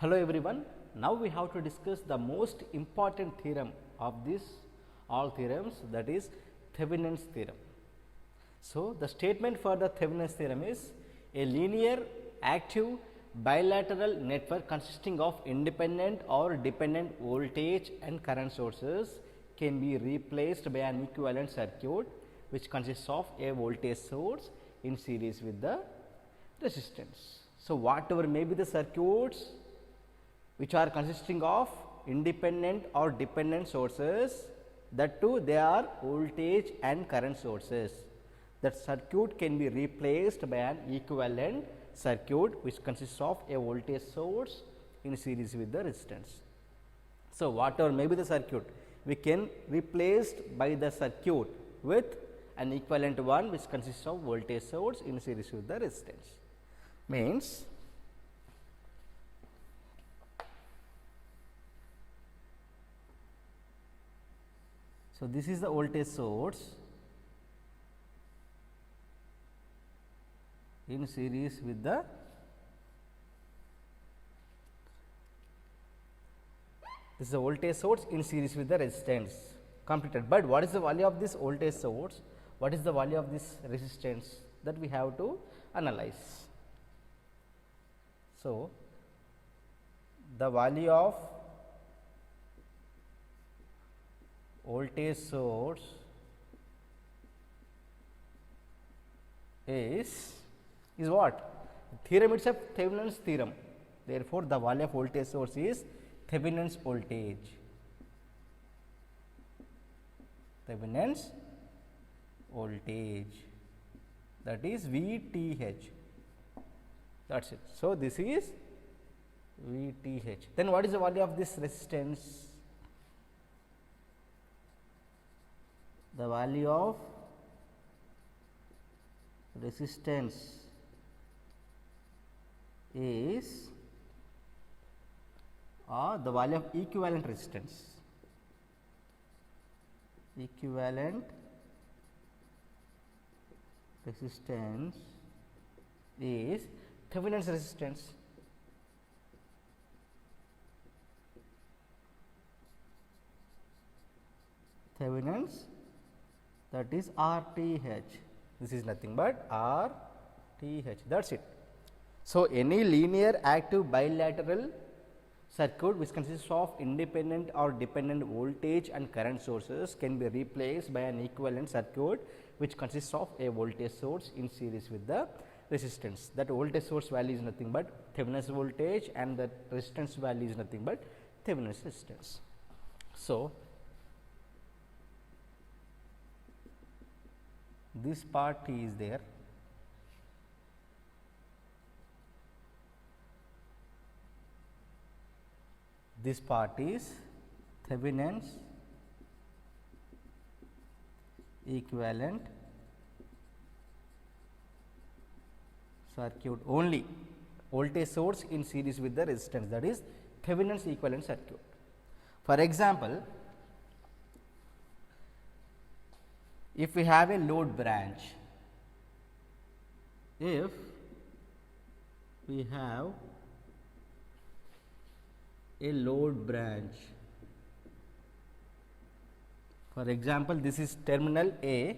Hello everyone. Now we have to discuss the most important theorem of this all theorems, that is Thevenin's theorem. So, the statement for the Thevenin's theorem is a linear active bilateral network consisting of independent or dependent voltage and current sources can be replaced by an equivalent circuit which consists of a voltage source in series with the resistance. So, whatever may be the circuits which are consisting of independent or dependent sources, that too they are voltage and current sources. That circuit can be replaced by an equivalent circuit which consists of a voltage source in series with the resistance. So, whatever may be the circuit, we can replace by the circuit with an equivalent one which consists of voltage source in series with the resistance. Means so, this is the voltage source in series with the this is the voltage source in series with the resistance completed. But what is the value of this voltage source? What is the value of this resistance? That we have to analyze. So, the value of voltage source is what? Theorem itself Thevenin's theorem. Therefore, the value of voltage source is Thevenin's voltage. Thevenin's voltage, that is VTH. That is it. So, this is VTH. Then, what is the value of this resistance? The value of resistance is the value of equivalent resistance. Equivalent resistance is Thevenin's resistance. Thevenin's, that is RTH. This is nothing but RTH. That is it. So, any linear active bilateral circuit which consists of independent or dependent voltage and current sources can be replaced by an equivalent circuit which consists of a voltage source in series with the resistance. That voltage source value is nothing but Thevenin's voltage, and the resistance value is nothing but Thevenin's resistance. So, this part is there. This part is Thevenin's equivalent circuit only, voltage source in series with the resistance, that is Thevenin's equivalent circuit. For example, if we have a load branch, if we have a load branch, for example, this is terminal A,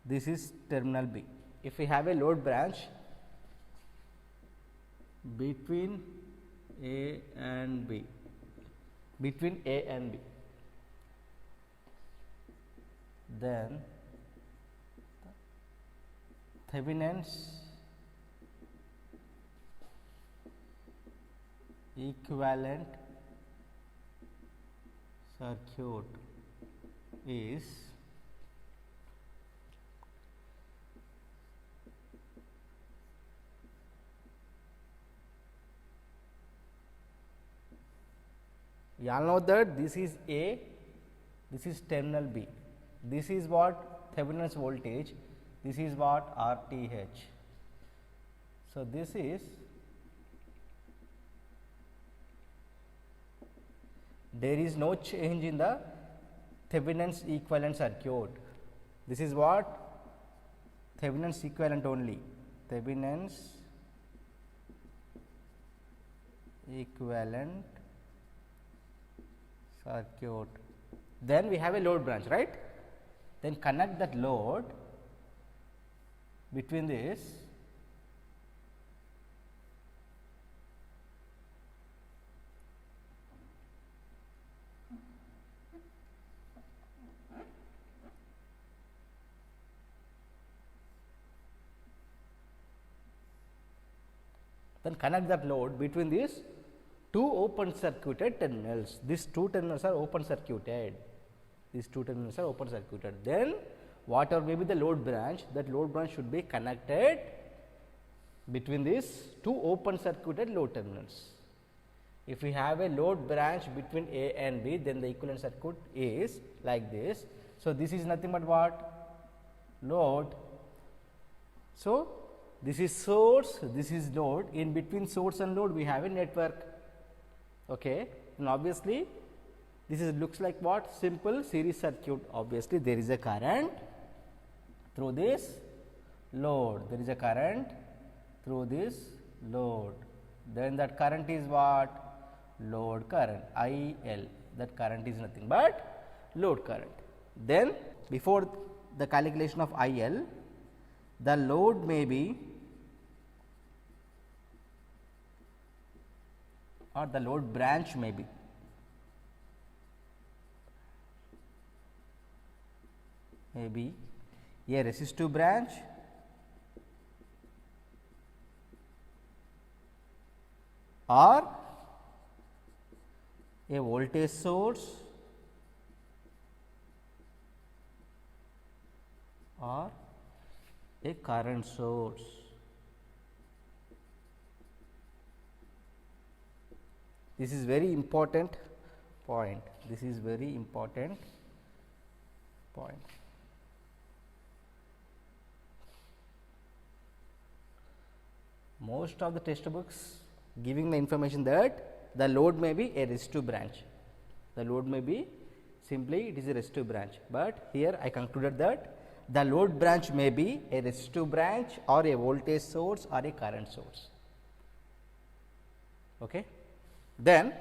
this is terminal B. If we have a load branch between A and B, then Thevenin's equivalent circuit is we all know that this is A, this is terminal B. This is what Thevenin's voltage, this is what RTH. So, this is there is no change in the Thevenin's equivalent circuit. This is what Thevenin's equivalent only, Thevenin's equivalent circuit. Then we have a load branch, right? Then connect that load between this these two open circuited terminals. These two terminals are open circuited. Then whatever may be the load branch, that load branch should be connected between these two open circuited load terminals. If we have a load branch between A and B, then the equivalent circuit is like this. So, this is nothing but what? Load. So, this is source, this is load. In between source and load, we have a network. Okay. And obviously, this is looks like what? Simple series circuit. Obviously, there is a current through this load. There is a current through this load. Then that current is what? Load current, I L. That current is nothing but load current. Then before the calculation of I L, the load may be, or the load branch may be, a resistive branch or a voltage source or a current source. This is very important point. This is very important point. Most of the textbooks giving the information that the load may be a resistive branch. The load may be simply it is a resistive branch, but here I concluded that the load branch may be a resistive branch or a voltage source or a current source. Okay. Then,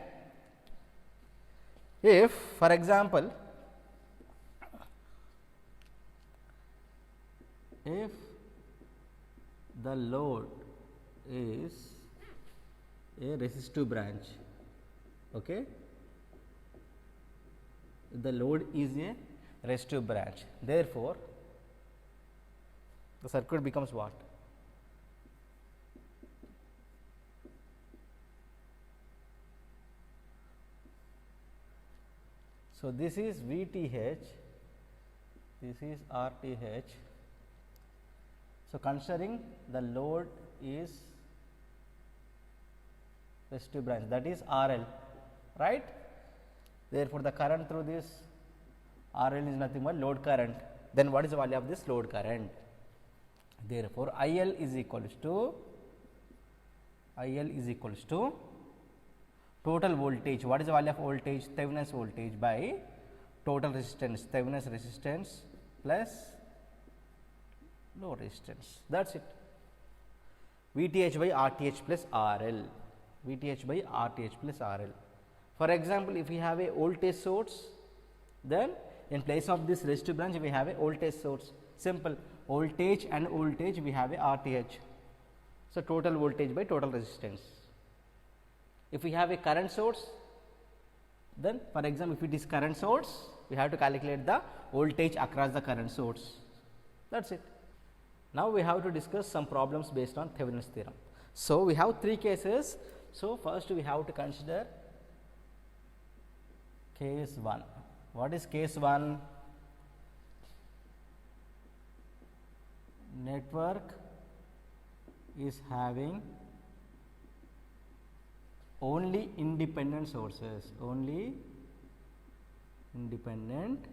if for example, if the load is a resistive branch, okay, the load is a resistive branch, therefore, the circuit becomes what? So, this is VTH, this is RTH. So, considering the load is resistive branch, that is RL, right. Therefore, the current through this RL is nothing but load current. Then what is the value of this load current? Therefore, IL is equals to total voltage. What is the value of voltage? Thevenin's voltage by total resistance, Thevenin's resistance plus load resistance. That is it. VTH by RTH plus RL. VTH by RTH plus RL. For example, if we have a voltage source, then in place of this resistive branch, we have a voltage source. Simple, voltage and voltage, we have a RTH. So, total voltage by total resistance. If we have a current source, then for example, if it is current source, we have to calculate the voltage across the current source. That is it. Now, we have to discuss some problems based on Thevenin's theorem. So, we have three cases. So, first we have to consider case 1. What is case 1? Network is having only independent sources, only independent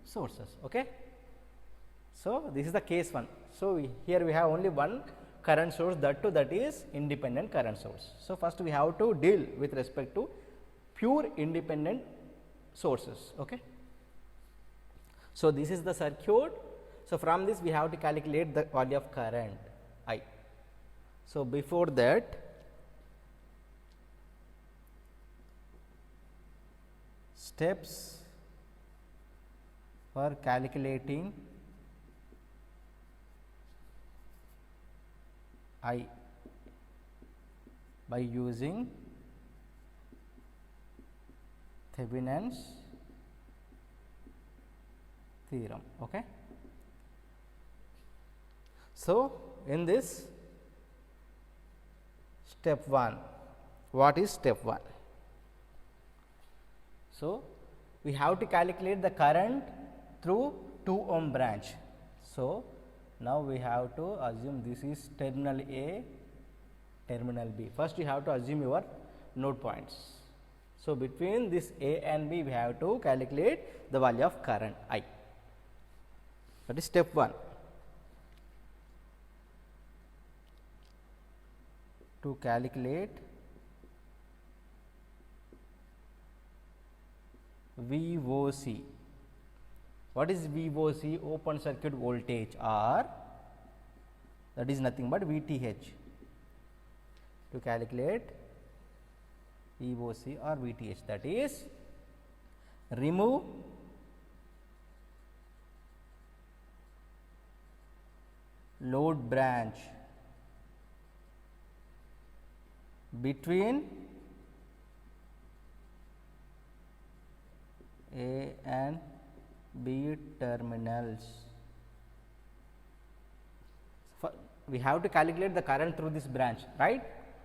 sources. Okay. So, this is the case 1. So, here we have only one current source, that too, that is independent current source. So, first we have to deal with respect to pure independent sources. Okay. So, this is the circuit. So, from this we have to calculate the value of current I. So, before that, steps for calculating I by using Thevenin's theorem. Okay. So, in this step 1, what is step 1? So, we have to calculate the current through 2 ohm branch. So, now we have to assume this is terminal A, terminal B. First, you have to assume your node points. So, between this A and B, we have to calculate the value of current I. That is step 1. To calculate VOC. What is VOC? Open circuit voltage, or that is nothing but VTH. To calculate VOC or VTH, that is remove load branch between A and B terminals. We have to calculate the current through this branch, right?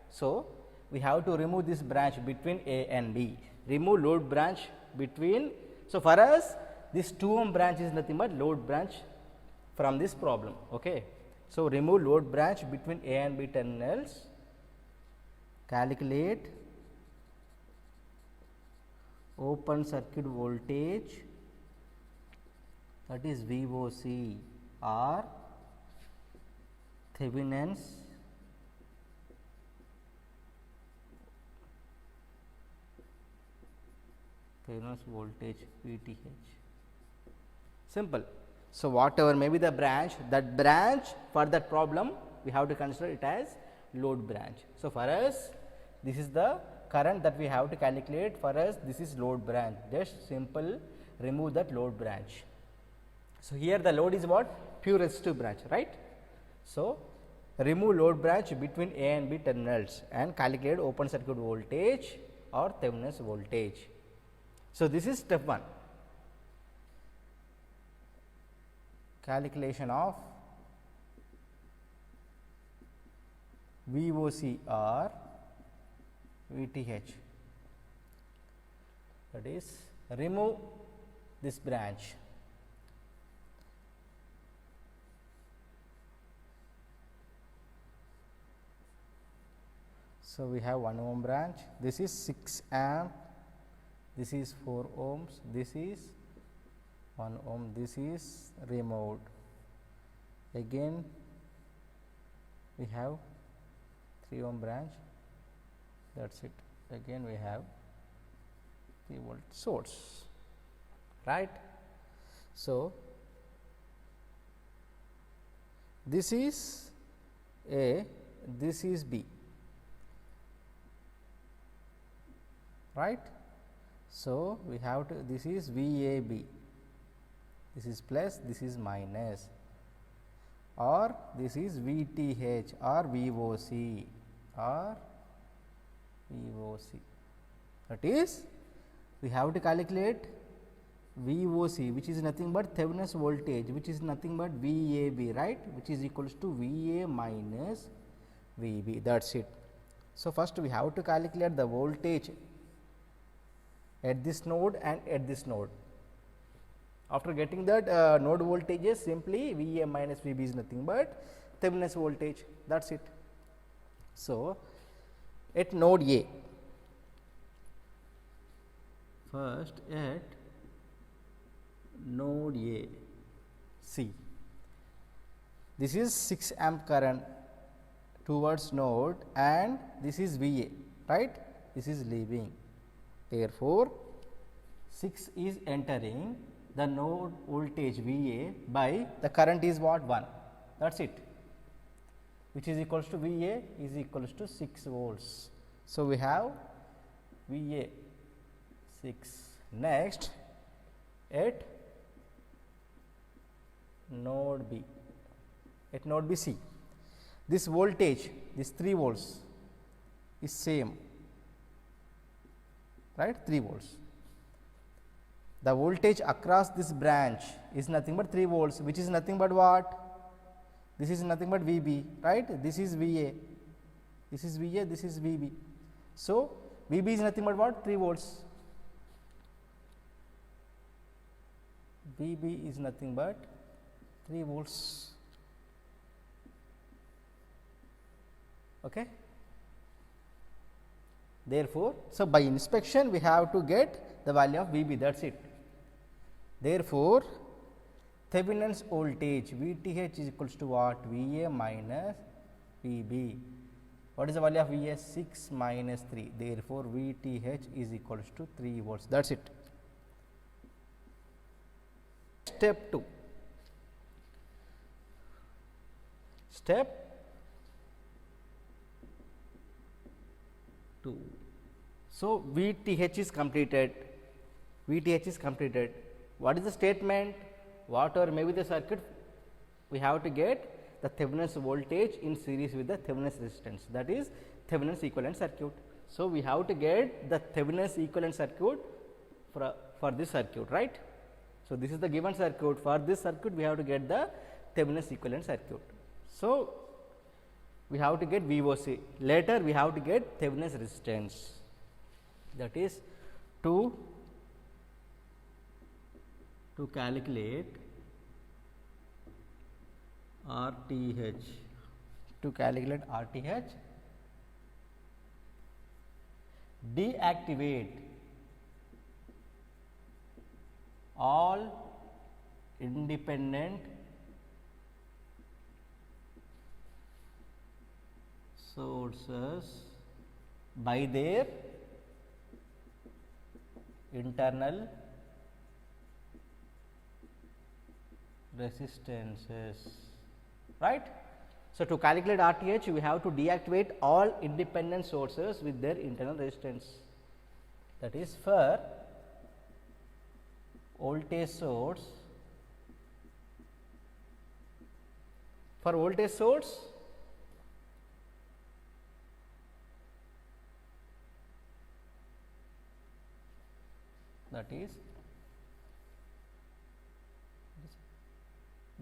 So, we have to remove this branch between A and B. Remove load branch between. So, for us this 2 ohm branch is nothing but load branch from this problem. Okay. So, remove load branch between A and B terminals. Calculate open circuit voltage, that is VOC, or Thevenin's voltage VTH. Simple. So, whatever may be the branch, that branch for that problem we have to consider it as load branch. So, for us this is the current that we have to calculate. For us this is load branch, just simple remove that load branch. So, here the load is what? Pure resistive branch, right. So, remove load branch between A and B terminals and calculate open circuit voltage or Thevenin's voltage. So, this is step 1, calculation of VOC or VTH, that is remove this branch. So, we have 1 ohm branch, this is 6 amp, this is 4 ohms, this is 1 ohm, this is removed. Again we have 3 ohm branch, that is it. Again we have 3 volt source, right. So, this is A, this is B, right. So, we have to, this is VAB, this is plus, this is minus, or this is VTH or VOC or VOC. That is, we have to calculate VOC, which is nothing but Thevenin's voltage, which is nothing but VAB, right, which is equals to VA minus VB, that is it. So, first we have to calculate the voltage at this node and at this node. After getting that node voltages, simply VA minus VB is nothing but Thevenin's voltage, that is it. So, at node A, first at node A, see, this is 6 amp current towards node and this is VA, right, this is leaving. Therefore, 6 is entering the node voltage VA by the current is what? 1, that is it. which is equals to V A is equals to 6 volts. So, we have V A 6. Next, at node B, at node B C, this voltage, this 3 volts is same, right, 3 volts. The voltage across this branch is nothing but 3 volts, which is nothing but what? This is nothing but V B, right? This is V A, this is V A, this is V B. So, V B is nothing but what? 3 volts. V B is nothing but 3 volts. Okay. Therefore, so by inspection we have to get the value of V B, that is it. Therefore, Thevenin's voltage V T H is equals to what? V A minus V B. What is the value of V A? 6 minus 3. Therefore, V T H is equals to 3 volts. That is it. Step 2. Step 2. So, V T H is completed. V T H is completed. What is the statement? Whatever may be the circuit, we have to get the Thevenin's voltage in series with the Thevenin's resistance, that is Thevenin's equivalent circuit. So, we have to get the Thevenin's equivalent circuit for this circuit, right. So, this is the given circuit. For this circuit, we have to get the Thevenin's equivalent circuit. So, we have to get VOC. Later, we have to get Thevenin's resistance, that is to calculate RTH. To calculate RTH, deactivate all independent sources by their internal resistances, right. So, to calculate RTH, we have to deactivate all independent sources with their internal resistance. That is, for voltage source,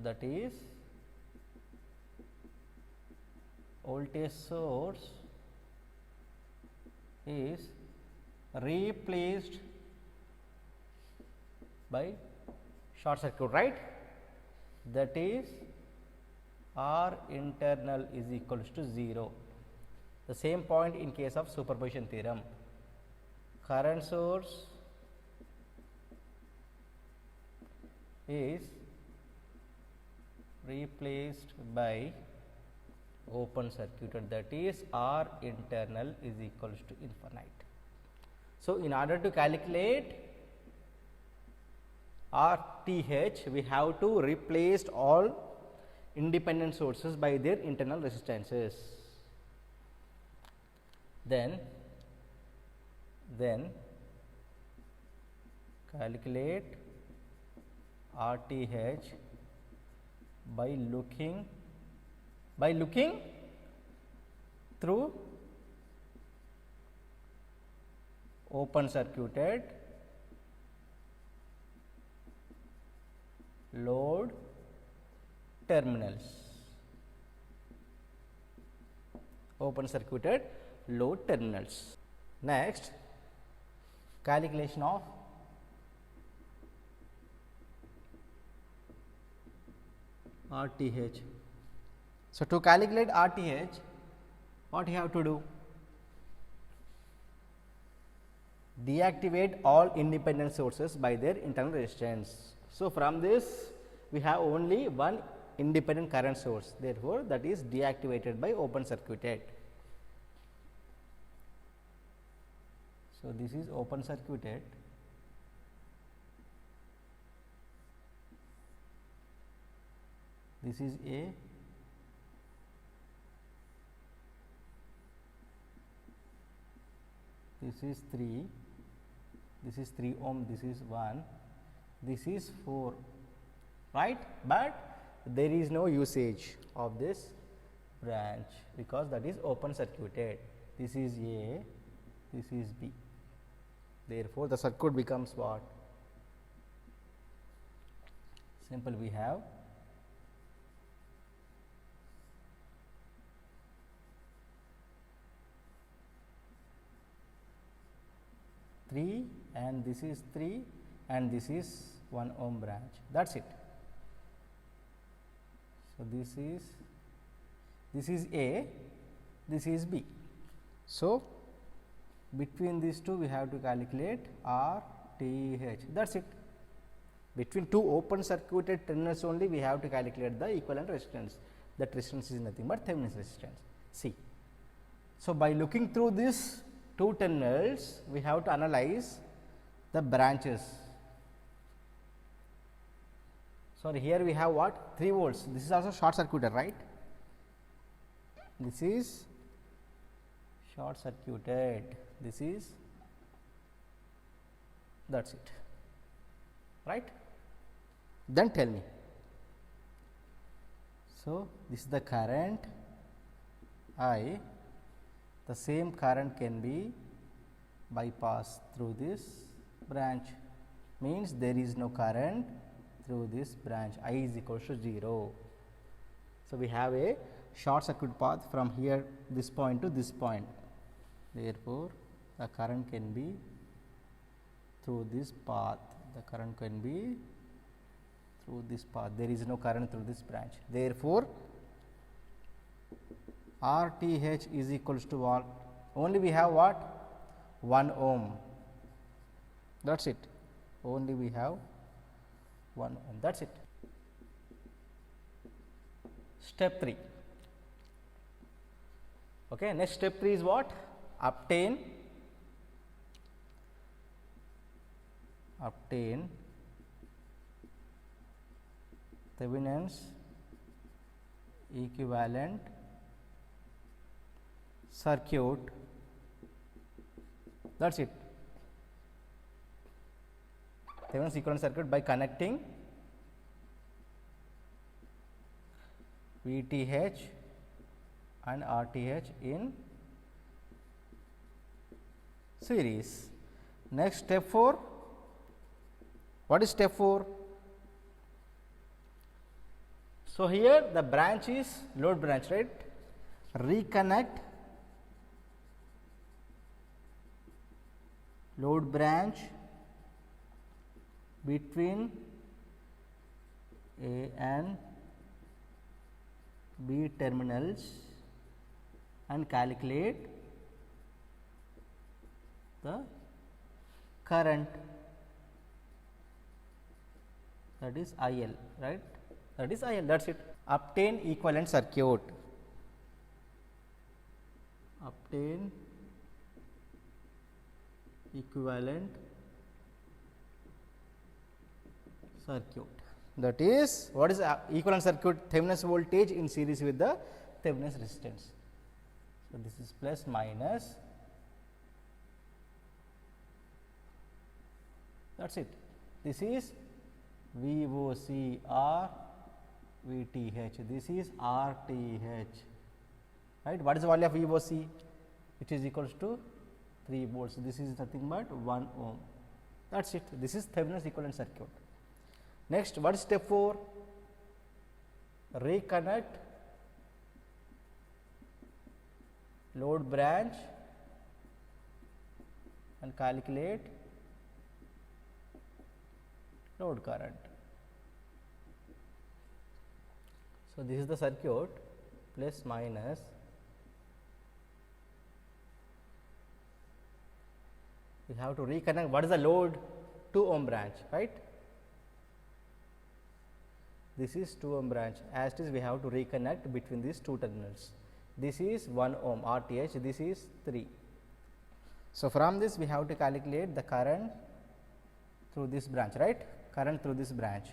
that is voltage source is replaced by short circuit, right. That is R internal is equals to 0. The same point in case of superposition theorem. Current source is replaced by open circuit, that is R internal is equals to infinite. So, in order to calculate RTH, we have to replace all independent sources by their internal resistances. Then calculate RTH by looking through open circuited load terminals. Open circuited load terminals. Next, calculation of RTH. So, to calculate RTH, what you have to do? Deactivate all independent sources by their internal resistance. So, from this we have only one independent current source, therefore, that is deactivated by open circuited. So, this is open circuited. This is A, this is 3, this is 3 ohm, this is 1, this is 4, right, but there is no usage of this branch because that is open circuited. This is A, this is B. Therefore, the circuit becomes what? Simple, we have three, and this is 3, and this is 1 ohm branch. That's it. So this is A, this is B. So between these two we have to calculate R T H. That's it. Between two open circuited terminals only we have to calculate the equivalent resistance. That resistance is nothing but Thevenin's resistance. See. So by looking through these two terminals, we have to analyze the branches. So here we have what? 3 volts. This is also short circuited, right? This is short circuited. This is, that's it, right? Then tell me. So this is the current I. The same current can be bypassed through this branch, means there is no current through this branch. I is equal to 0. So we have a short circuit path from here, this point to this point. Therefore, the current can be through this path. The current can be through this path. There is no current through this branch. Therefore, R T H is equals to what? Only we have what? 1 ohm. That's it. Only we have 1 ohm. That's it. Step 3. Okay. Next step 3 is what? Obtain Thevenin's equivalent circuit. That is it. Thevenin's equivalent circuit by connecting VTH and RTH in series. Next, step 4. What is step 4? So here the branch is load branch, right? Reconnect load branch between A and B terminals and calculate the current, that is IL, right? That is IL, that is it. Obtain equivalent circuit. Obtain equivalent circuit. That is, what is equivalent circuit? Thevenin's voltage in series with the Thevenin's resistance. So this is plus minus. That is it. This is VOC or VTH. This is RTH. Right? What is the value of VOC? It is equals to 3 volts. This is nothing but 1 ohm. That is it. This is Thevenin's equivalent circuit. Next, what is step 4? Reconnect load branch and calculate load current. So this is the circuit, plus minus. We have to reconnect. What is the load? 2 ohm branch, right? This is 2 ohm branch. As it is, we have to reconnect between these two terminals. This is 1 ohm RTH, this is 3. So from this we have to calculate the current through this branch, right? Current through this branch,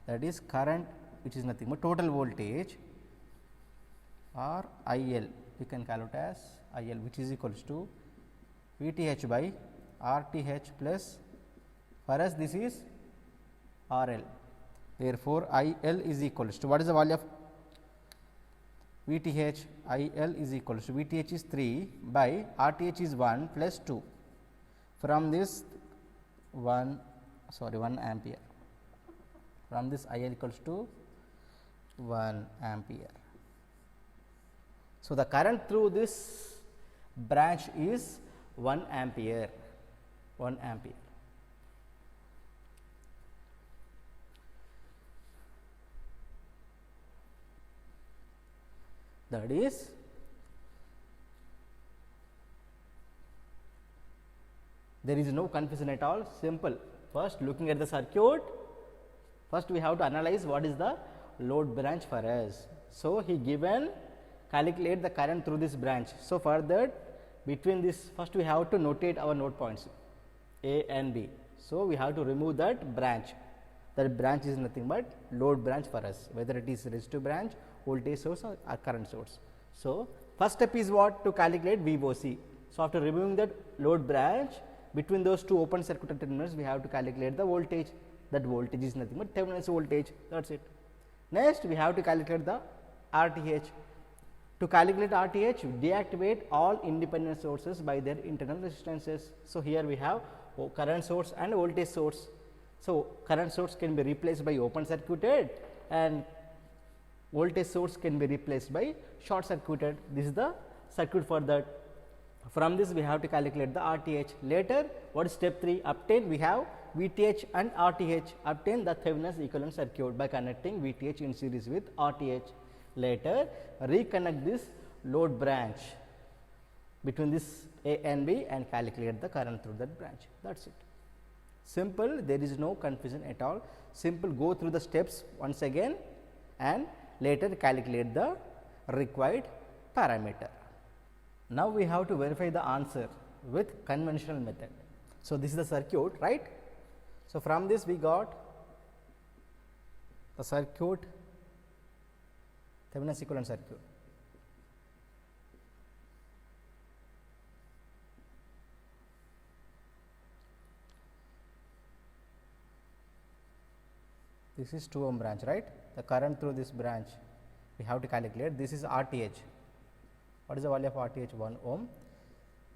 that is current, which is nothing but total voltage, or IL, we can calculate as IL, which is equals to VTH by RTH plus, for us this is RL. Therefore, IL is equals to, what is the value of VTH? IL is equals to, VTH is 3 by RTH is 1 plus 2. From this 1 ampere. From this IL equals to 1 ampere. So, the current through this branch is 1 ampere, 1 ampere. That is there is no confusion at all, simple. First, looking at the circuit, first we have to analyze what is the load branch for us. So, he given calculate the current through this branch. So, for that between this, first we have to notate our node points A and B. So, we have to remove that branch. That branch is nothing but load branch for us, whether it is resistive branch, voltage source or current source. So, first step is what? To calculate VOC. So, after removing that load branch, between those two open circuit terminals, we have to calculate the voltage. That voltage is nothing but Thevenin's voltage, that is it. Next, we have to calculate the RTH. To calculate RTH, deactivate all independent sources by their internal resistances. So, here we have current source and voltage source. So, current source can be replaced by open circuited and voltage source can be replaced by short circuited. This is the circuit for that. From this we have to calculate the RTH. Later, what is step 3? Obtain, we have VTH and RTH. Obtain the Thevenin's equivalent circuit by connecting VTH in series with RTH. Later, reconnect this load branch between this A and B and calculate the current through that branch. That is it. Simple, there is no confusion at all. Simple, go through the steps once again and later calculate the required parameter. Now, we have to verify the answer with conventional method. So, this is the circuit, right. So, from this we got the circuit, Thevenin's equivalent circuit. This is 2 ohm branch, right. The current through this branch we have to calculate. This is RTH. What is the value of RTH? 1 ohm.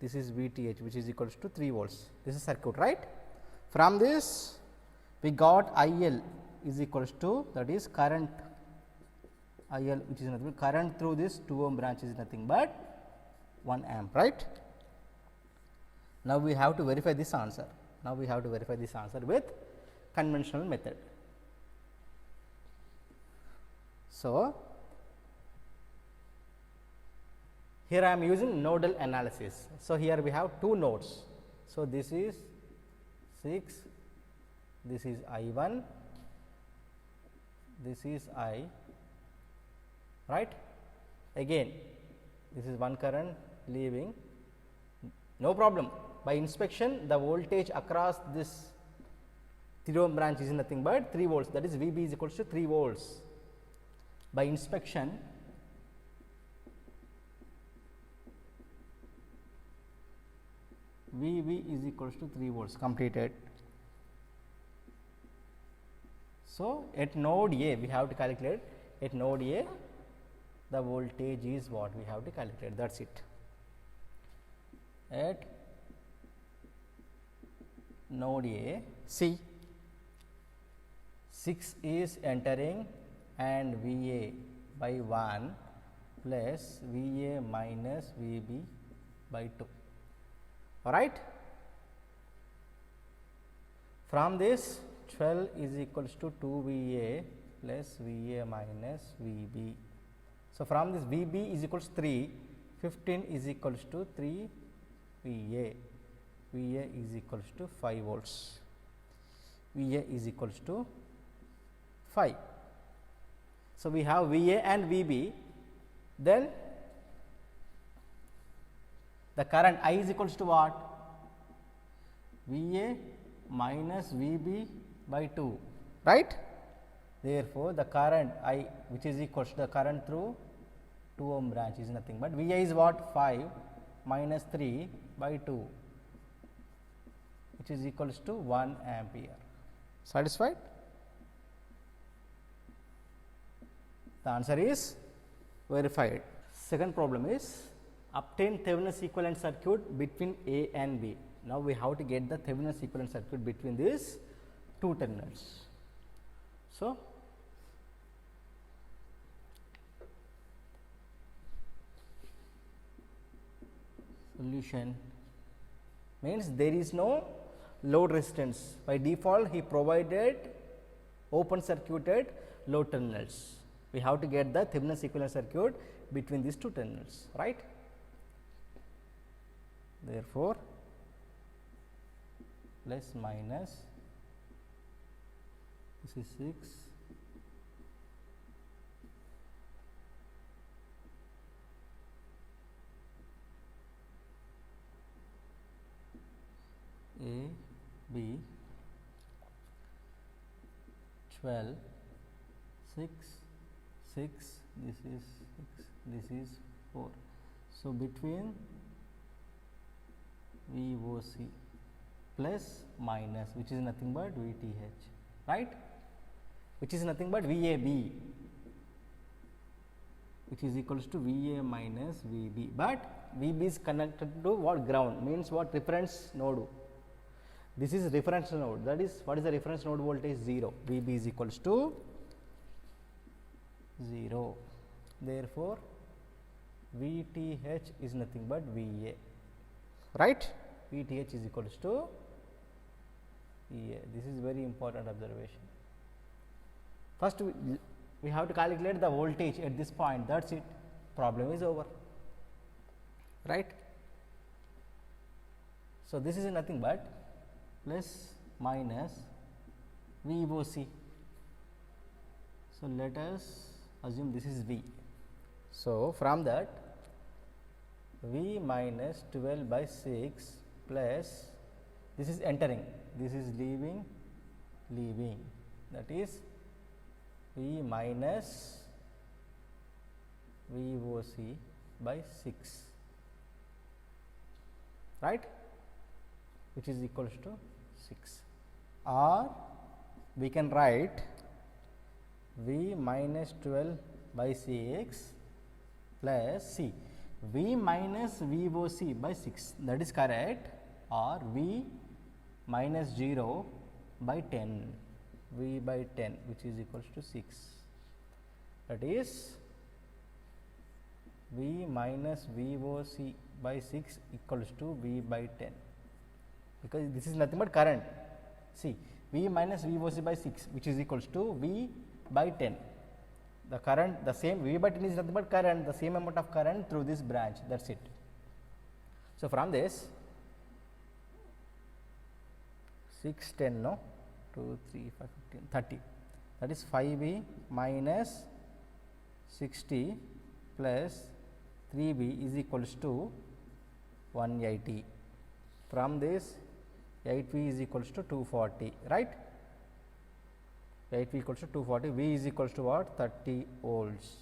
This is VTH, which is equals to 3 volts. This is circuit, right. From this we got IL is equals to, that is current IL, which is nothing but current through this 2 ohm branch is nothing but 1 amp, right. Now, we have to verify this answer. Now, we have to verify this answer with conventional method. So, here I am using nodal analysis. So, here we have 2 nodes. So, this is 6, this is I1, this is I, right. Again, this is one current leaving, no problem. By inspection, the voltage across this 3 ohm branch is nothing but 3 volts, that is VB is equals to 3 volts. By inspection, VB is equals to 3 volts, completed. So, at node A we have to calculate, at node A the voltage is what we have to calculate, that is it. At node A, see 6 is entering and VA by 1 plus VA minus VB by 2, all right. From this 12 is equals to 2 VA plus VA minus VB. So, from this VB is equals to 3, 15 is equals to 3 VA, VA is equals to 5 volts, VA is equals to 5. So, we have VA and VB, then the current I is equals to what? VA minus VB by 2, right. Therefore, the current I, which is equals to the current through 2 ohm branch is nothing but VA is what? 5 minus 3 by 2. which is equals to 1 ampere. Satisfied? The answer is verified. Second problem is obtain Thevenin's equivalent circuit between A and B. Now, we have to get the Thevenin's equivalent circuit between these two terminals. So, solution means there is no load resistance. By default, he provided open circuited load terminals. We have to get the Thevenin's equivalent circuit between these two terminals, right? Therefore, plus minus, this is 6, A, B, 12, 6, 6, this is 6, this is 4. So, between VOC plus minus, which is nothing but VTH, right, which is nothing but VAB, which is equals to VA minus VB, but VB is connected to what? Ground, means what? Reference node. This is reference node, that is what is the reference node voltage? 0. VB is equals to 0. Therefore, VTH is nothing but VA, right? VTH is equals to VA. This is very important observation. First, we have to calculate the voltage at this point, that is it, problem is over, right. So, this is nothing but plus minus VOC. So, let us assume this is V. So, from that V minus 12 by 6 plus, this is entering, this is leaving, that is V minus VOC by 6, right, which is equals to 6, or we can write V minus 12 by 6 plus C, V minus VOC by 6, that is correct, or V minus 0 by 10, V by 10, which is equals to 6, that is V minus VOC by 6 equals to V by 10, because this is nothing but current. See, V minus VOC by 6, which is equals to V by 10. The current, the same V by 10 is nothing but current, the same amount of current through this branch, that is it. So, from this 6, 10, no, 2, 3, 5, 15, 30, that is 5V minus 60 plus 3V is equals to 180. From this 8V is equals to 240, right. 8V equals to 240, V is equals to what? 30 volts.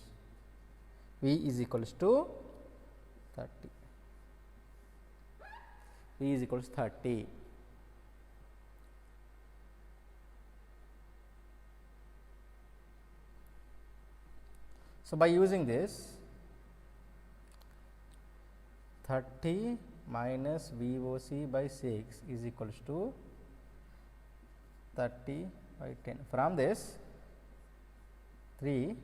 V is equals to 30. V is equals to 30. So, by using this 30 minus VOC by 6 is equals to 30 by 10. From this 30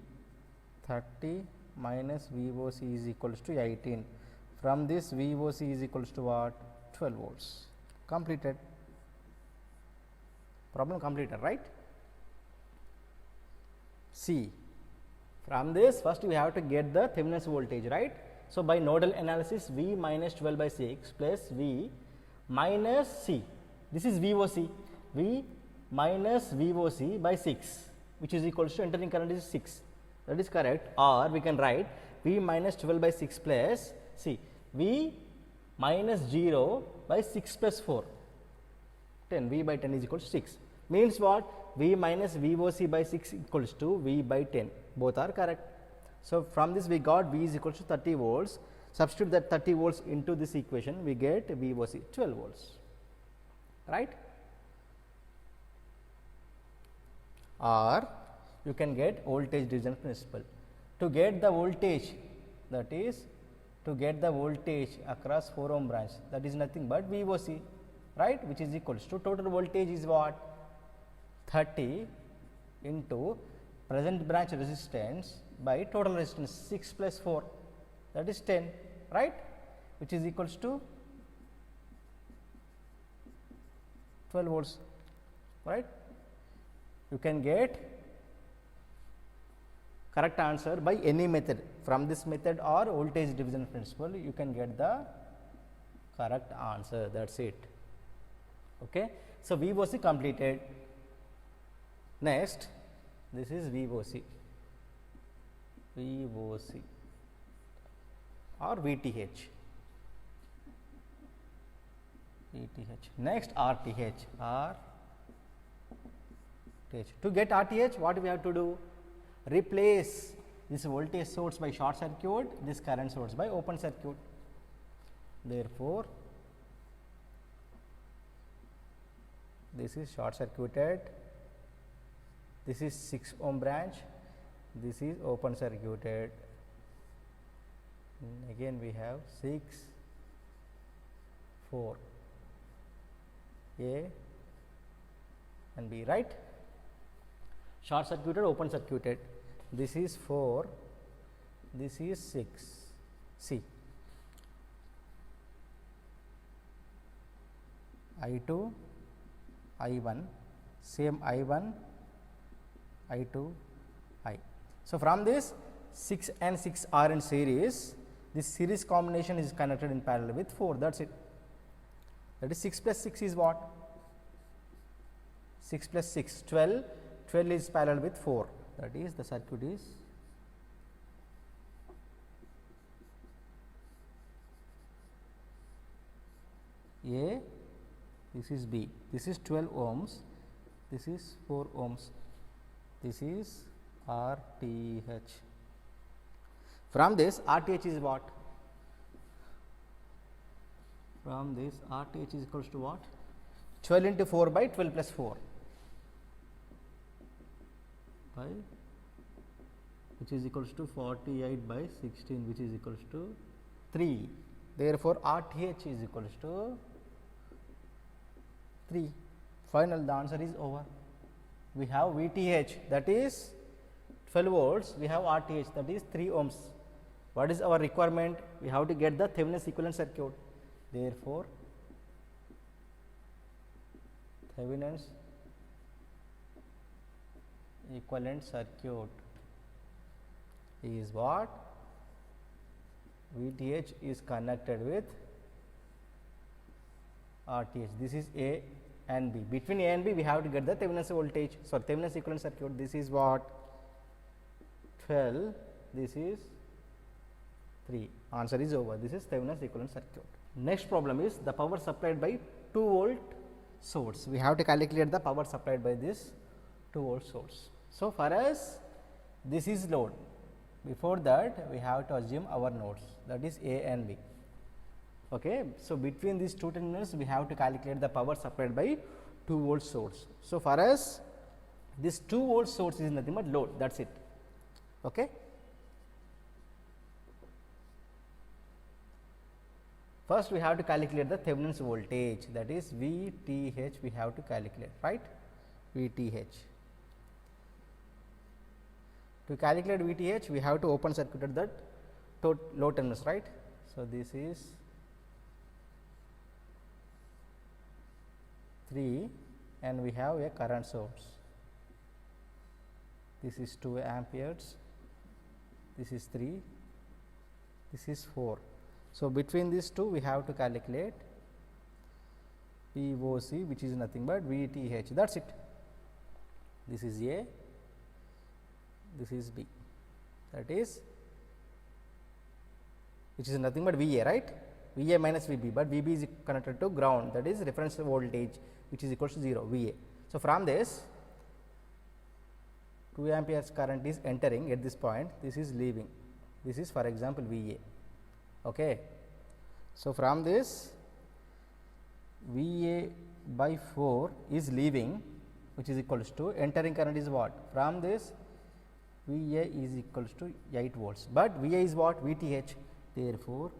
minus VOC is equals to 18. From this VOC is equals to what? 12 volts. Completed. Problem completed, right? C. From this, first we have to get the Thevenin's voltage, right? So, by nodal analysis, V minus 12 by 6 plus V minus C. This is VOC. V minus VOC by 6, which is equals to entering current is 6. That is correct. Or we can write V minus 12 by 6 plus C. V minus 0 by 6 plus 4. 10. V by 10 is equals to 6. Means what? V minus VOC by 6 equals to V by 10. Both are correct. So, from this we got V is equals to 30 volts. Substitute that 30 volts into this equation, we get VOC 12 volts. right? Or you can get voltage division principle. To get the voltage, that is to get the voltage across 4 ohm branch, that is nothing but VOC, right, which is equals to total voltage is what, 30 into present branch resistance by total resistance 6 plus 4, that is 10, right, which is equals to 12 volts, right. You can get correct answer by any method, from this method or voltage division principle, you can get the correct answer, that is it. Okay. So, VOC completed. Next, this is VOC or VTH. Next, RTH. To get RTH, what we have to do? Replace this voltage source by short circuit, this current source by open circuit. Therefore, this is short circuited, this is 6 ohm branch, this is open circuited. Again we have 6, 4, A and B, right. Short circuited, open circuited, this is 4, this is 6, C. I2, I1, same I1, I2, I. So, from this 6 and 6 are in series, this series combination is connected in parallel with 4, that is it. That is 6 plus 6 is what? 6 plus 6, 12, 12 is parallel with 4, that is the circuit is A, this is B, this is 12 ohms, this is 4 ohms, this is RTH. From this RTH is what? From this RTH is equals to what? 12 into 4 by 12 plus 4 by, which is equals to 48 by 16, which is equals to 3. Therefore, RTH is equals to 3. Final, the answer is over. We have VTH, that is 12 volts, we have RTH, that is 3 ohms. What is our requirement? We have to get the Thevenin's equivalent circuit. Therefore, Thevenin's equivalent circuit is what? VTH is connected with RTH. This is A and B. Between A and B, we have to get the Thevenin's voltage. So, Thevenin's equivalent circuit. This is what? 12. This is 3. Answer is over. This is Thevenin's equivalent circuit. Next problem is the power supplied by 2 volt source. We have to calculate the power supplied by this 2 volt source. So, for us, this is load. Before that, we have to assume our nodes, that is A and B. Okay. So, between these two terminals, we have to calculate the power supplied by 2 volt source. So, for us, this 2 volt source is nothing but load, that is it. Okay. First, we have to calculate the Thevenin's voltage, that is VTH we have to calculate, right, VTH. To calculate VTH, we have to open circuit that load terminals, right. So, this is 3 and we have a current source. This is 2 amperes, this is 3, this is 4. So, between these two we have to calculate VOC, which is nothing but VTH, that is it. This is A, this is B, that is, which is nothing but VA, right, VA minus VB, but VB is connected to ground, that is reference voltage, which is equals to 0, VA. So, from this 2 amperes current is entering at this point, this is leaving, this is for example VA. Okay. So, from this VA by 4 is leaving, which is equals to entering current is what? From this VA is equals to 8 volts, but VA is what? VTH. Therefore,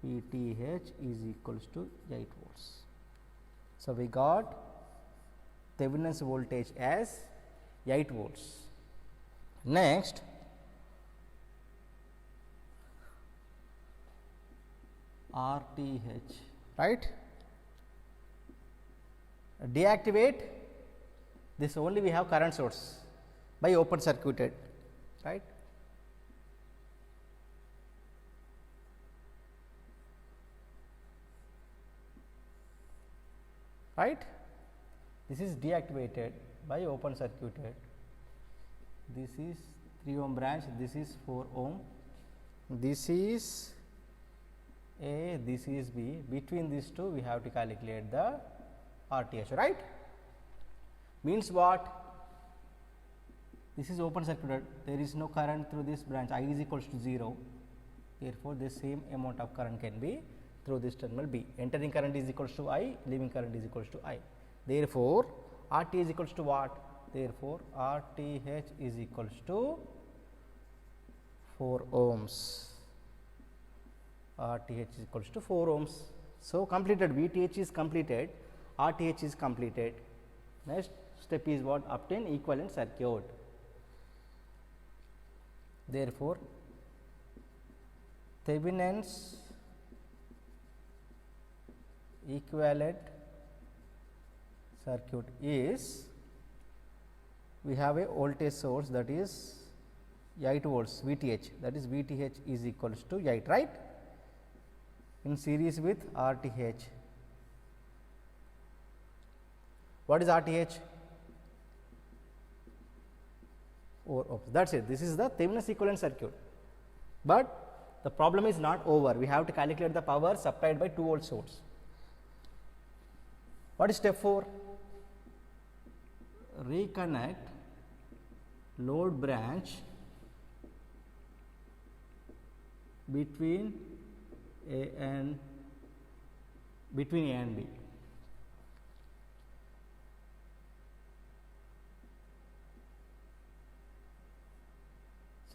VTH is equals to 8 volts. So, we got Thevenin's voltage as 8 volts. Next, RTH, right? Deactivate this, only we have current source by open circuited, right? Right? This is deactivated by open circuited. This is 3 ohm branch, this is 4 ohm, this is A, this is B. Between these two we have to calculate the RTH, right? Means what? This is open circuited, there is no current through this branch, I is equals to 0. Therefore, the same amount of current can be through this terminal B. Entering current is equals to I, leaving current is equals to I. Therefore, RT is equals to what? Therefore, RTH is equals to 4 ohms. RTH is equals to 4 ohms. So, completed, VTH is completed, RTH is completed. Next step is what? Obtain equivalent circuit. Therefore, Thevenin's equivalent circuit is, we have a voltage source that is 8 volts VTH, that is VTH is equals to 8, right, in series with RTH. What is RTH? 4 ohms. That is it. This is the Thevenin's equivalent circuit, but the problem is not over. We have to calculate the power supplied by 2 volt source. What is step 4? Reconnect load branch between A and B.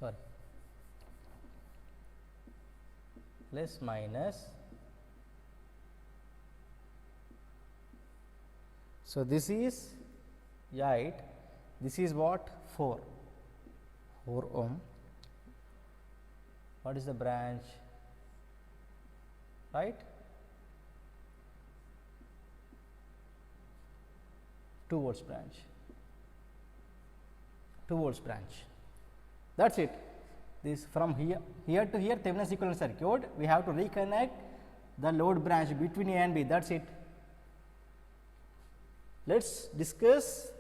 Sorry, plus minus. So, this is 8, this is what? 4 ohm. What is the branch? Right? 2 volts branch. 2 volts branch. That is it. This from here to here, Thevenin's equivalent circuit. We have to reconnect the load branch between A and B. That is it. Let us discuss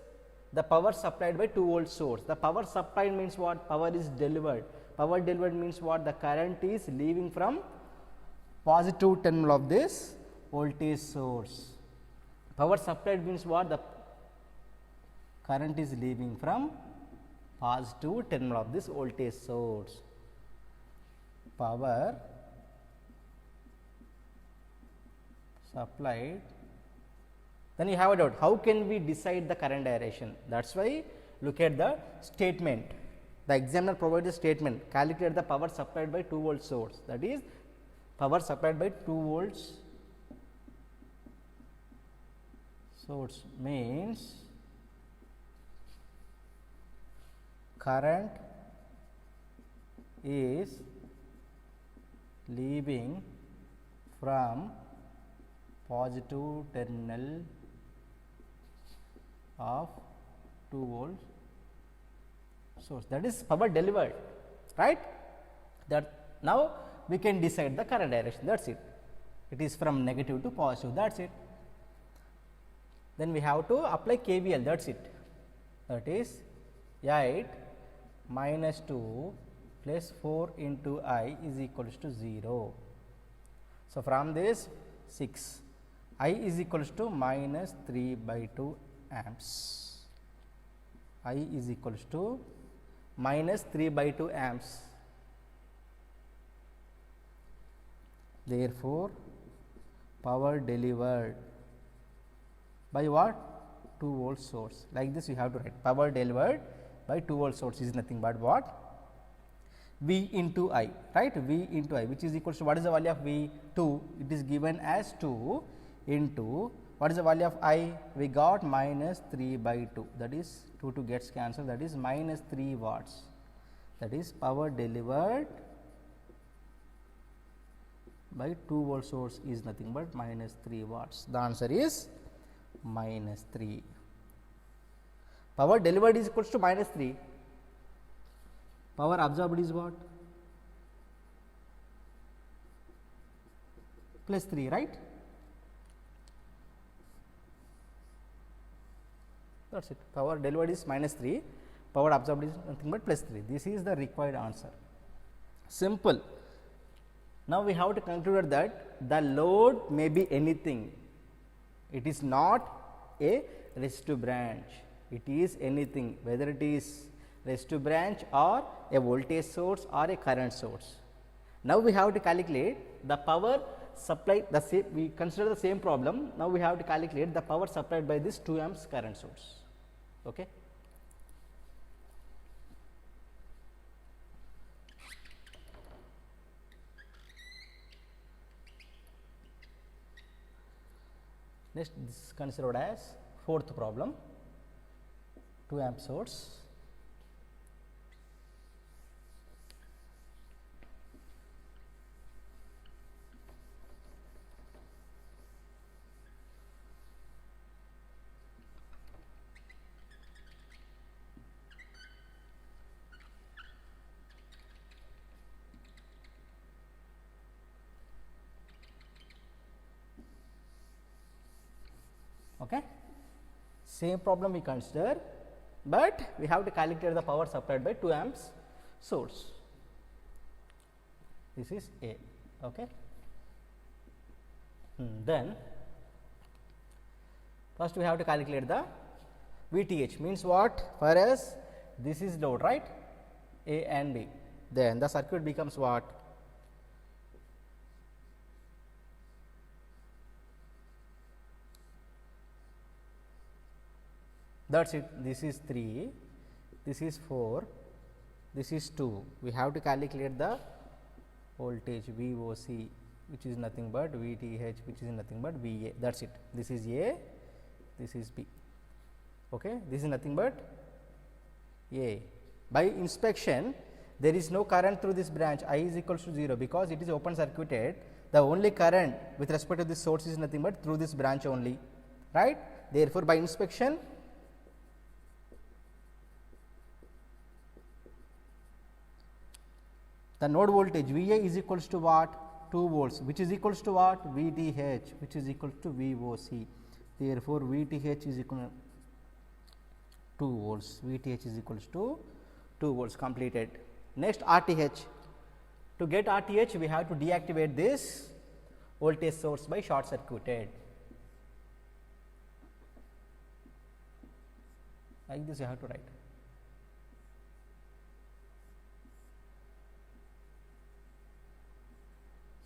the power supplied by 2 volt source. The power supplied means what? Power is delivered. Power delivered means what? The current is leaving from positive terminal of this voltage source. Power supplied means what? The current is leaving from positive terminal of this voltage source. Power supplied. Then you have a doubt, how can we decide the current direction? That is why look at the statement. The examiner provides a statement, calculate the power supplied by 2 volt source, that is power supplied by 2 volts source means current is leaving from positive terminal of 2 volt source, that is power delivered, right. That now we can decide the current direction, that is it. It is from negative to positive, that is it. Then we have to apply KVL, that is it. That is 8 minus 2 plus 4 into I is equals to 0. So, from this 6, I is equals to minus 3 by 2 amps. I is equals to minus 3 by 2 amps. Therefore, power delivered by what? 2 volt source. Like this you have to write power delivered by 2 volt source is nothing but what? V into I, right? V into I, which is equals to what is the value of V? 2. It is given as 2 into what is the value of I? We got minus 3 by 2, that is 2 gets cancelled, that is minus 3 watts. That is power delivered by 2 volt source is nothing but minus 3 watts. The answer is minus 3. Power delivered is equals to minus 3. Power absorbed is what? Plus 3, right? That is it. Power delivered is minus 3, power absorbed is nothing but plus 3. This is the required answer. Simple. Now, we have to conclude that the load may be anything. It is not a resistive branch. It is anything, whether it is resistive branch or a voltage source or a current source. Now, we have to calculate the power supplied, the same, we consider the same problem. Now, we have to calculate the power supplied by this 2 amps current source. Okay. Next, this is considered as fourth problem, 2 amp source. Okay. Same problem we consider, but we have to calculate the power supplied by 2 amps source. This is A. Okay. Then first we have to calculate the VTH, means what? For us this is load, right? A and B. Then the circuit becomes what? That is it. This is 3, this is 4, this is 2. We have to calculate the voltage VOC, which is nothing but VTH, which is nothing but VA. That is it. This is A, this is B. Okay. This is nothing but A. By inspection, there is no current through this branch. I is equals to 0, because it is open circuited. The only current with respect to this source is nothing but through this branch only, right? Therefore, by inspection, the node voltage VA is equals to what? 2 volts, which is equals to what? VTH, which is equal to VOC. Therefore, VTH is equal to 2 volts. VTH is equals to 2 volts. Completed. Next, RTH. To get RTH, we have to deactivate this voltage source by short circuited. Like this, you have to write.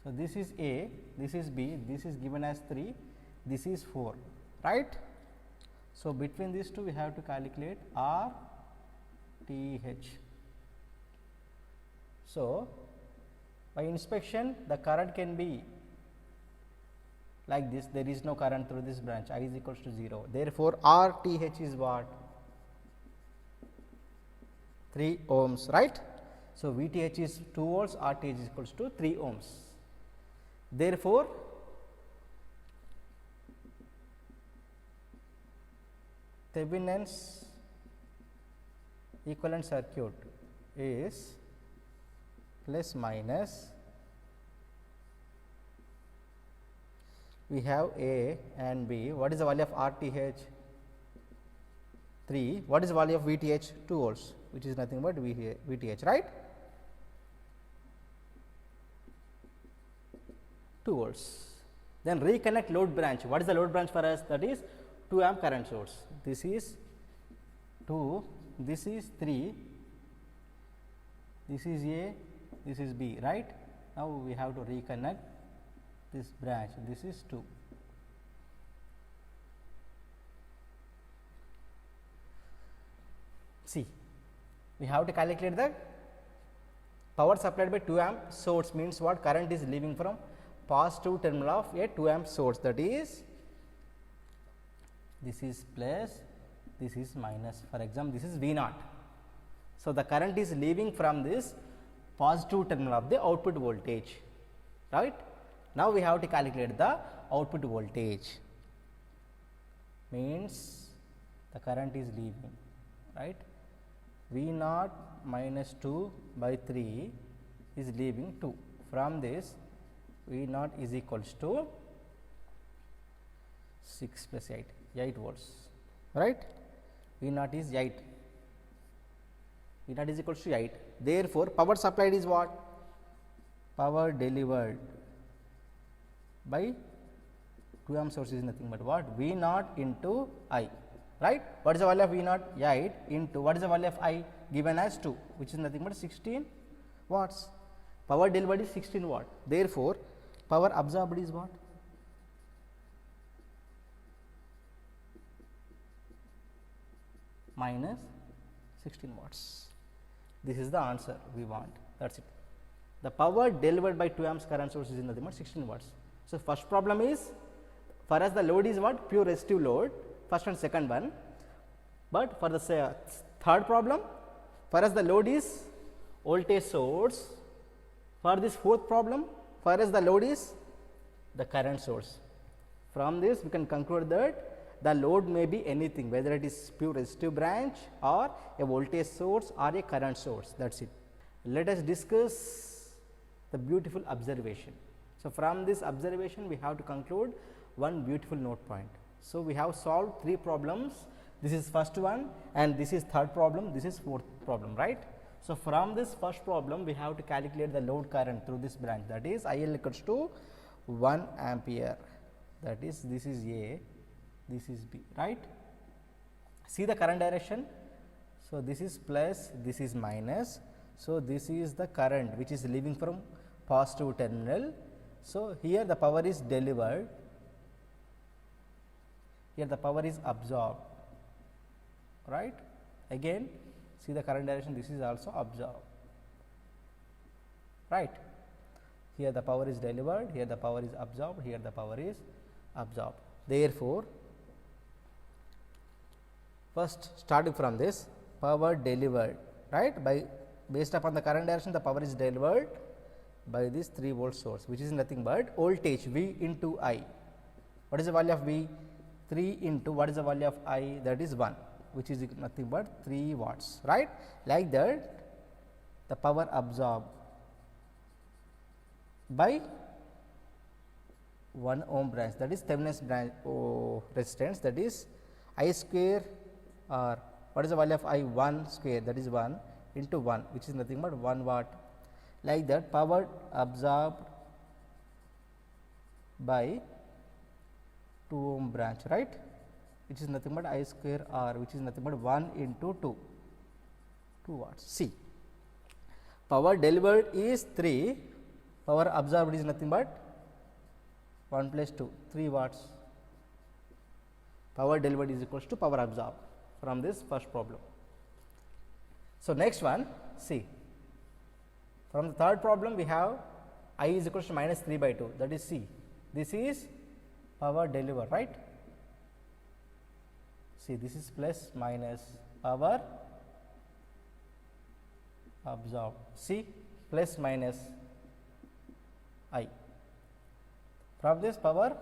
So, this is A, this is B, this is given as 3, this is 4, right. So, between these two we have to calculate R T H. So, by inspection the current can be like this, there is no current through this branch, I is equals to 0. Therefore, R T H is what? 3 ohms, right. So, VTH is 2 volts, RTH is equals to 3 ohms. Therefore, Thevenin's equivalent circuit is plus minus, we have A and B. What is the value of RTH? 3. What is the value of VTH? 2 volts, which is nothing but VTH, right? 2 volts. Then reconnect load branch. What is the load branch for us? That is 2 amp current source. This is 2, this is 3, this is A, this is B, right. Now, we have to reconnect this branch, this is 2. See, we have to calculate the power supplied by 2 amp source, means what? Current is leaving from positive terminal of a 2 amp source, that is this is plus, this is minus. For example, this is V naught. So, the current is leaving from this positive terminal of the output voltage, right. Now, we have to calculate the output voltage, means the current is leaving, right. V naught minus 2 by 3 is leaving 2. From this, V naught is equals to 6 plus 8, 8 volts, right. V naught is 8, V naught is equals to 8. Therefore, power supplied is what? Power delivered by 2 amp source is nothing but what? V naught into I, right. What is the value of V naught? 8 into what is the value of I? Given as 2, which is nothing but 16 watts. Power delivered is 16 watt. Therefore, power absorbed is what? Minus 16 watts. This is the answer we want. That is it. The power delivered by 2 amps current source is nothing but 16 watts. So, first problem is, for us the load is what? Pure resistive load, first and second one. But for the third problem, for us the load is voltage source. For this fourth problem, for us the load is the current source. From this we can conclude that the load may be anything, whether it is pure resistive branch or a voltage source or a current source. That is it. Let us discuss the beautiful observation. So, from this observation we have to conclude one beautiful note point. So, we have solved 3 problems. This is first one and this is third problem, this is fourth problem, right. So, from this first problem we have to calculate the load current through this branch, that is IL equals to 1 ampere, that is this is A, this is B, right. See the current direction. So, this is plus, this is minus. So, this is the current which is leaving from positive terminal. So, here the power is delivered, here the power is absorbed, right. Again see the current direction, this is also absorbed, right. Here the power is delivered, here the power is absorbed, here the power is absorbed. Therefore, first starting from this power delivered, right, by based upon the current direction the power is delivered by this 3 volt source, which is nothing but voltage V into I. What is the value of V? 3 into what is the value of I? That is 1, which is nothing but 3 watts, right. Like that the power absorbed by 1 ohm branch, that is Thevenin's branch resistance, that is I square, or what is the value of I? 1 square, that is 1 into 1, which is nothing but 1 watt. Like that power absorbed by 2 ohm branch, right, which is nothing but I square R, which is nothing but 1 into 2 watts. See, power delivered is 3, power absorbed is nothing but 1 plus 2, 3 watts. Power delivered is equals to power absorbed from this first problem. So, next one, see, from the third problem we have I is equals to minus 3 by 2, that is C. This is power delivered, right. See, this is plus minus power absorbed, C plus minus I. From this power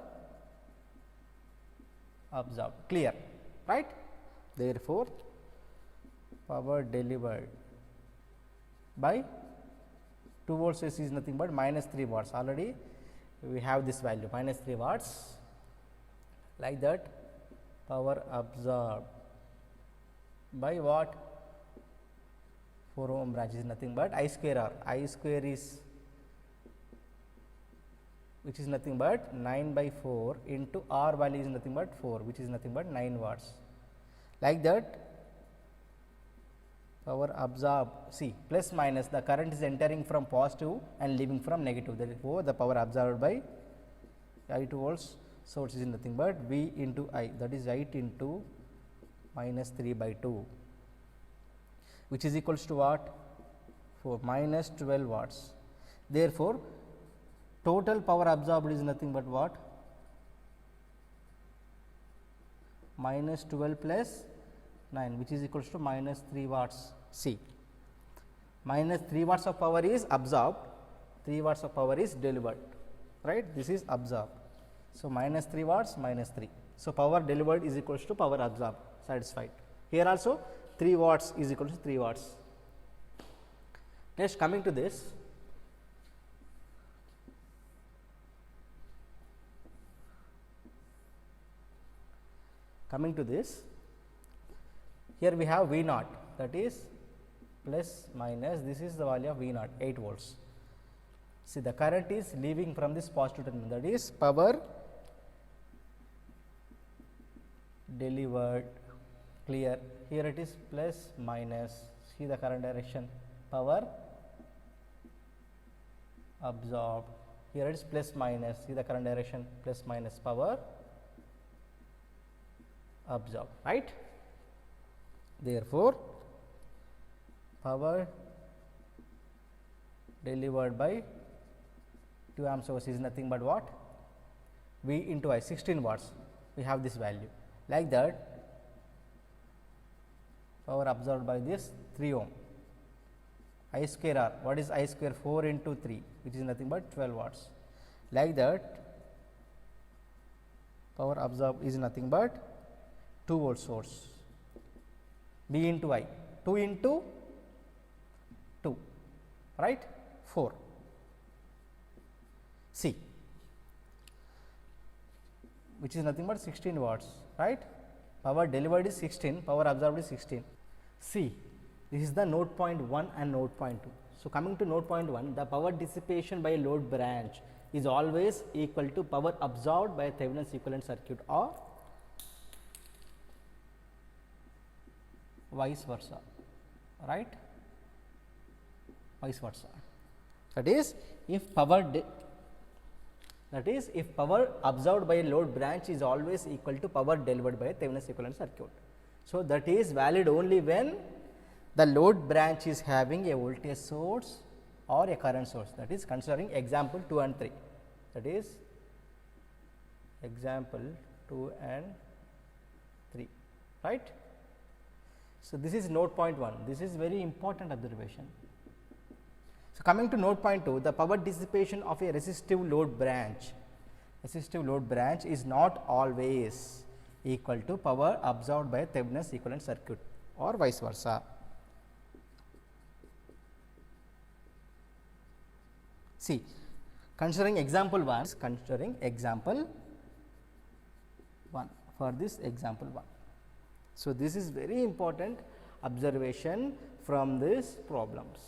absorbed, clear, right. Therefore, power delivered by 2 volts is nothing but minus 3 watts. Already we have this value minus 3 watts. Like that power absorbed by what? 4 ohm branch is nothing but I square R. I square is which is nothing but 9 by 4 into R value is nothing but 4, which is nothing but 9 watts. Like that power absorbed, see, plus minus, the current is entering from positive and leaving from negative. Therefore, the power absorbed by I 2 volts source is nothing but V into I, that is 8 into minus 3 by 2. which is equals to what? 4 minus 12 watts. Therefore, total power absorbed is nothing but what? Minus 12 plus 9, which is equals to minus 3 watts. See, minus 3 watts of power is absorbed, 3 watts of power is delivered, right? This is absorbed. So, minus 3 watts minus 3. So, power delivered is equals to power absorbed, satisfied. Here also 3 watts is equal to 3 watts. Next, coming to this, here we have V naught, that is plus minus, this is the value of V naught, 8 volts. See, the current is leaving from this positive terminal, that is power delivered, clear. Here it is plus minus, see the current direction, power absorbed. Here it is plus minus, see the current direction, plus minus, power absorbed, right? Therefore, power delivered by 2 amp source is nothing but what? V into I, 16 watts, we have this value. Like that, power absorbed by this 3 ohm, I square R, what is I square? 4 into 3, which is nothing but 12 watts. Like that, power absorbed is nothing but 2 volt source, B into I, 2 into 2, right, 4. C, which is nothing but 16 watts, right. Power delivered is 16, power absorbed is 16. C, this is the node point 1 and node point 2. So, coming to node point 1, the power dissipation by a load branch is always equal to power absorbed by a Thevenin's equivalent circuit, or vice versa, right, vice versa. That is, if power absorbed by a load branch is always equal to power delivered by a Thevenin's equivalent circuit. So, that is valid only when the load branch is having a voltage source or a current source, that is considering example 2 and 3, that is example 2 and 3, right. So, this is node point 1, this is very important observation. So, coming to node point 2, the power dissipation of a resistive load branch is not always equal to power absorbed by a Thevenin's equivalent circuit, or vice versa. See, considering example 1, for this example 1. So, this is very important observation from these problems.